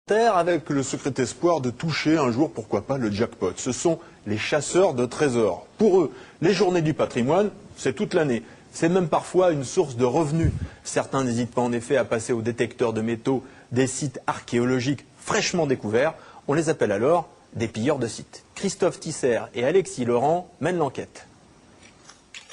Avec le secret espoir de toucher un jour, pourquoi pas, le jackpot. Ce sont les chasseurs de trésors. Pour eux, les journées du patrimoine, c'est toute l'année. C'est même parfois une source de revenus. Certains n'hésitent pas en effet à passer au détecteur de métaux des sites archéologiques fraîchement découverts. On les appelle alors des pilleurs de sites. Christophe Tisser et Alexis Laurent mènent l'enquête.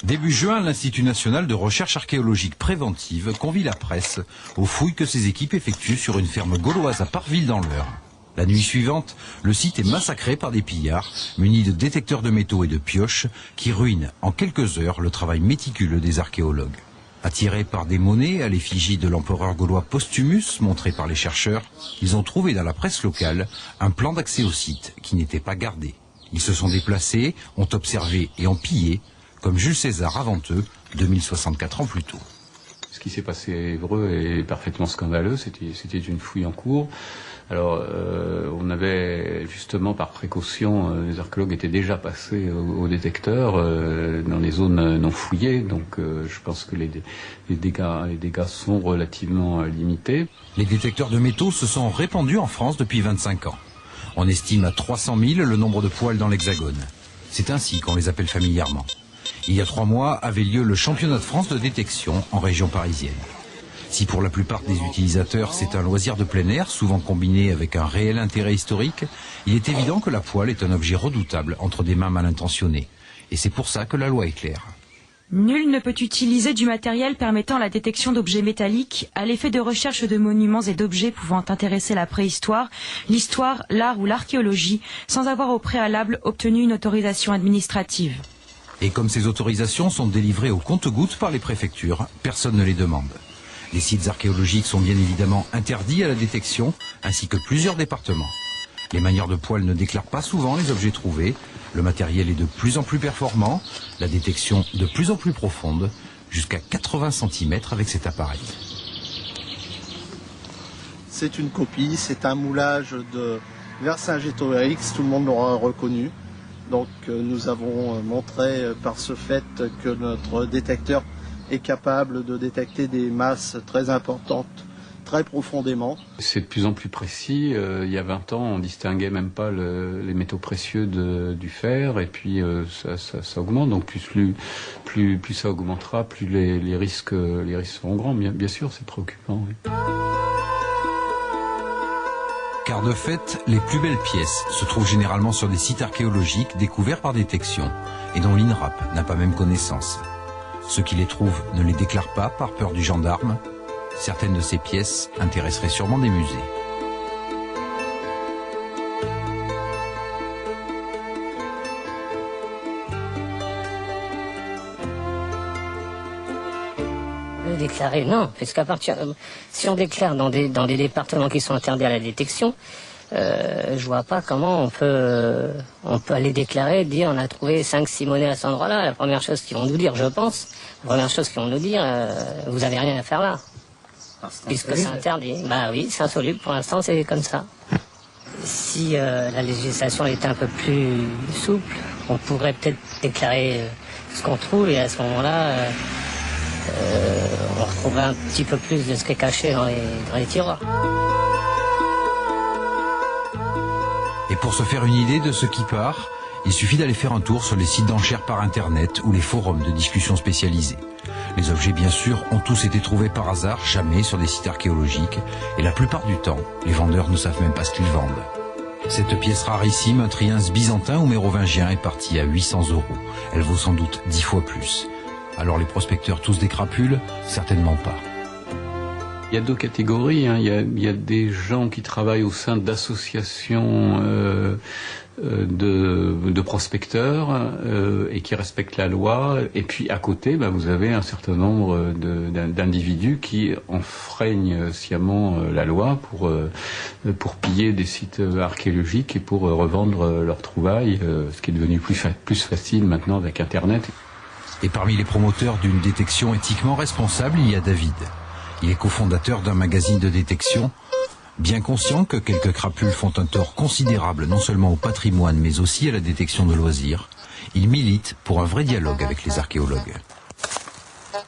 Début juin, l'Institut national de recherche archéologique préventive convie la presse aux fouilles que ses équipes effectuent sur une ferme gauloise à Parville dans l'Eure. La nuit suivante, le site est massacré par des pillards munis de détecteurs de métaux et de pioches qui ruinent en quelques heures le travail méticuleux des archéologues. Attirés par des monnaies à l'effigie de l'empereur gaulois Postumus montrés par les chercheurs, ils ont trouvé dans la presse locale un plan d'accès au site qui n'était pas gardé. Ils se sont déplacés, ont observé et ont pillé, comme Jules César avant eux, 2064 ans plus tôt. Ce qui s'est passé à Évreux est parfaitement scandaleux, c'était une fouille en cours. Alors on avait justement par précaution, les archéologues étaient déjà passés au détecteur dans les zones non fouillées, donc je pense que les dégâts sont relativement limités. Les détecteurs de métaux se sont répandus en France depuis 25 ans. On estime à 300 000 le nombre de poils dans l'Hexagone. C'est ainsi qu'on les appelle familièrement. Il y a 3 mois avait lieu le championnat de France de détection en région parisienne. Si pour la plupart des utilisateurs c'est un loisir de plein air, souvent combiné avec un réel intérêt historique, il est évident que la poêle est un objet redoutable entre des mains mal intentionnées. Et c'est pour ça que la loi est claire. Nul ne peut utiliser du matériel permettant la détection d'objets métalliques à l'effet de recherche de monuments et d'objets pouvant intéresser la préhistoire, l'histoire, l'art ou l'archéologie, sans avoir au préalable obtenu une autorisation administrative. Et comme ces autorisations sont délivrées au compte-gouttes par les préfectures, personne ne les demande. Les sites archéologiques sont bien évidemment interdits à la détection, ainsi que plusieurs départements. Les manieurs de poêle ne déclarent pas souvent les objets trouvés, le matériel est de plus en plus performant, la détection de plus en plus profonde, jusqu'à 80 cm avec cet appareil. C'est une copie, c'est un moulage de Vercingétorix, tout le monde l'aura reconnu. Donc nous avons montré par ce fait que notre détecteur est capable de détecter des masses très importantes, très profondément. C'est de plus en plus précis. Il y a 20 ans, on distinguait même pas les métaux précieux du fer, et puis ça augmente. Donc plus ça augmentera, plus les risques seront grands. Bien sûr, c'est préoccupant. Oui. Car de fait, les plus belles pièces se trouvent généralement sur des sites archéologiques découverts par détection et dont l'INRAP n'a pas même connaissance. Ceux qui les trouvent ne les déclarent pas par peur du gendarme. Certaines de ces pièces intéresseraient sûrement des musées. Déclarer, non, parce qu'à partir si on déclare dans des départements qui sont interdits à la détection, je vois pas comment on peut aller déclarer et dire on a trouvé 5-6 monnaies à cet endroit-là. La première chose qu'ils vont nous dire, je pense, vous avez rien à faire là. Puisque c'est interdit. Bah oui, c'est insoluble, pour l'instant c'est comme ça. Si la législation était un peu plus souple, on pourrait peut-être déclarer ce qu'on trouve, et à ce moment-là on retrouverait un petit peu plus de ce qui est caché dans les tiroirs. Et pour se faire une idée de ce qui part, il suffit d'aller faire un tour sur les sites d'enchères par Internet ou les forums de discussion spécialisés. Les objets, bien sûr, ont tous été trouvés par hasard, jamais sur des sites archéologiques, et la plupart du temps, les vendeurs ne savent même pas ce qu'ils vendent. Cette pièce rarissime, un triens byzantin ou mérovingien, est partie à 800 €. Elle vaut sans doute 10 fois plus. Alors les prospecteurs tous des crapules? Certainement pas. Il y a 2 catégories. Il y a des gens qui travaillent au sein d'associations de prospecteurs et qui respectent la loi. Et puis à côté, vous avez un certain nombre d'individus qui enfreignent sciemment la loi pour piller des sites archéologiques et pour revendre leurs trouvailles, ce qui est devenu plus facile maintenant avec Internet. Et parmi les promoteurs d'une détection éthiquement responsable, il y a David. Il est cofondateur d'un magazine de détection. Bien conscient que quelques crapules font un tort considérable non seulement au patrimoine mais aussi à la détection de loisirs, il milite pour un vrai dialogue avec les archéologues.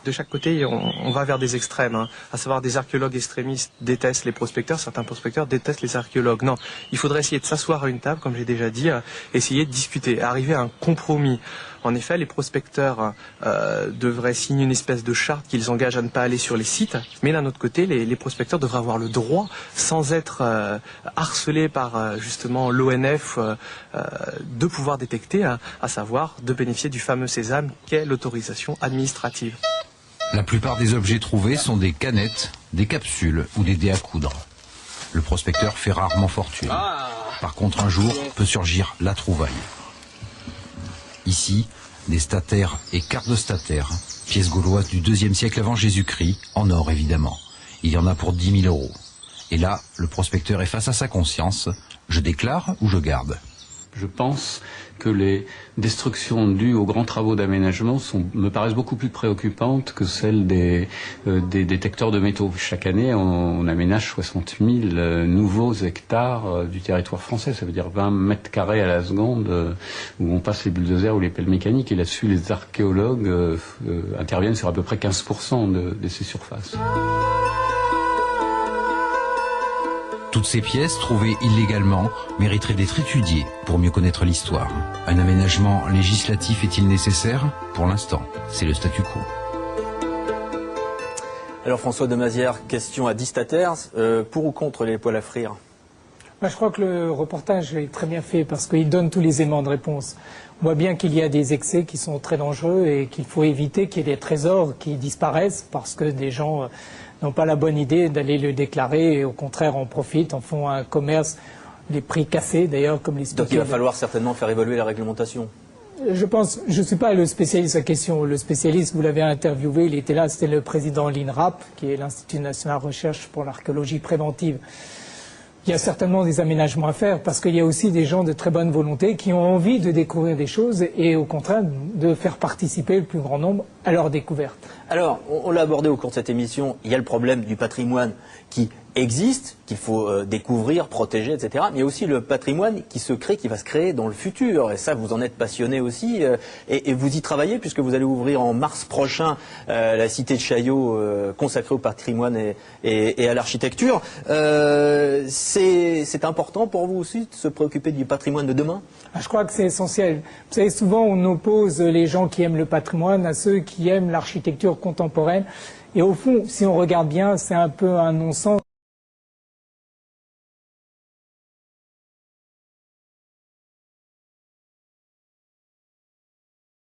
De chaque côté, on va vers des extrêmes, hein, à savoir des archéologues extrémistes détestent les prospecteurs, certains prospecteurs détestent les archéologues. Non, il faudrait essayer de s'asseoir à une table, comme j'ai déjà dit, essayer de discuter, arriver à un compromis. En effet, les prospecteurs devraient signer une espèce de charte qui les engage à ne pas aller sur les sites, mais d'un autre côté, les prospecteurs devraient avoir le droit, sans être harcelés par justement l'ONF, de pouvoir détecter, à savoir de bénéficier du fameux sésame qu'est l'autorisation administrative. La plupart des objets trouvés sont des canettes, des capsules ou des dés à coudre. Le prospecteur fait rarement fortune. Par contre, un jour peut surgir la trouvaille. Ici, des statères et cardostataires, pièces gauloises du IIe siècle avant Jésus-Christ, en or évidemment. Il y en a pour 10 000 €. Et là, le prospecteur est face à sa conscience. Je déclare ou je garde? Je pense que les destructions dues aux grands travaux d'aménagement me paraissent beaucoup plus préoccupantes que celles des détecteurs de métaux. Chaque année, on aménage 60 000 nouveaux hectares du territoire français. Ça veut dire 20 mètres carrés à la seconde où on passe les bulldozers ou les pelles mécaniques. Et là-dessus, les archéologues interviennent sur à peu près 15% de ces surfaces. Toutes ces pièces, trouvées illégalement, mériteraient d'être étudiées pour mieux connaître l'histoire. Un aménagement législatif est-il nécessaire? Pour l'instant, c'est le statu quo. Alors François Demazière, question à 10 statères, pour ou contre les poêles à frire? Je crois que le reportage est très bien fait parce qu'il donne tous les éléments de réponse. On voit bien qu'il y a des excès qui sont très dangereux et qu'il faut éviter qu'il y ait des trésors qui disparaissent parce que des gens n'ont pas la bonne idée d'aller le déclarer et au contraire en profitent, en font un commerce, les prix cassés d'ailleurs comme les Donc il va falloir certainement faire évoluer la réglementation. Je pense, je ne suis pas le spécialiste de la question. Le spécialiste, vous l'avez interviewé, il était là, c'était le président de l'INRAP, qui est l'Institut national de recherche pour l'archéologie préventive. Il y a certainement des aménagements à faire parce qu'il y a aussi des gens de très bonne volonté qui ont envie de découvrir des choses et au contraire de faire participer le plus grand nombre à leur découverte. Alors, on l'a abordé au cours de cette émission, il y a le problème du patrimoine qui existe, qu'il faut découvrir, protéger, etc. Mais il y a aussi le patrimoine qui se crée, qui va se créer dans le futur. Et ça, vous en êtes passionné aussi. Et vous y travaillez puisque vous allez ouvrir en mars prochain la cité de Chaillot consacrée au patrimoine et à l'architecture. C'est important pour vous aussi de se préoccuper du patrimoine de demain? Je crois que c'est essentiel. Vous savez, souvent on oppose les gens qui aiment le patrimoine à ceux qui aiment l'architecture contemporaine. Et au fond, si on regarde bien, c'est un peu un non-sens.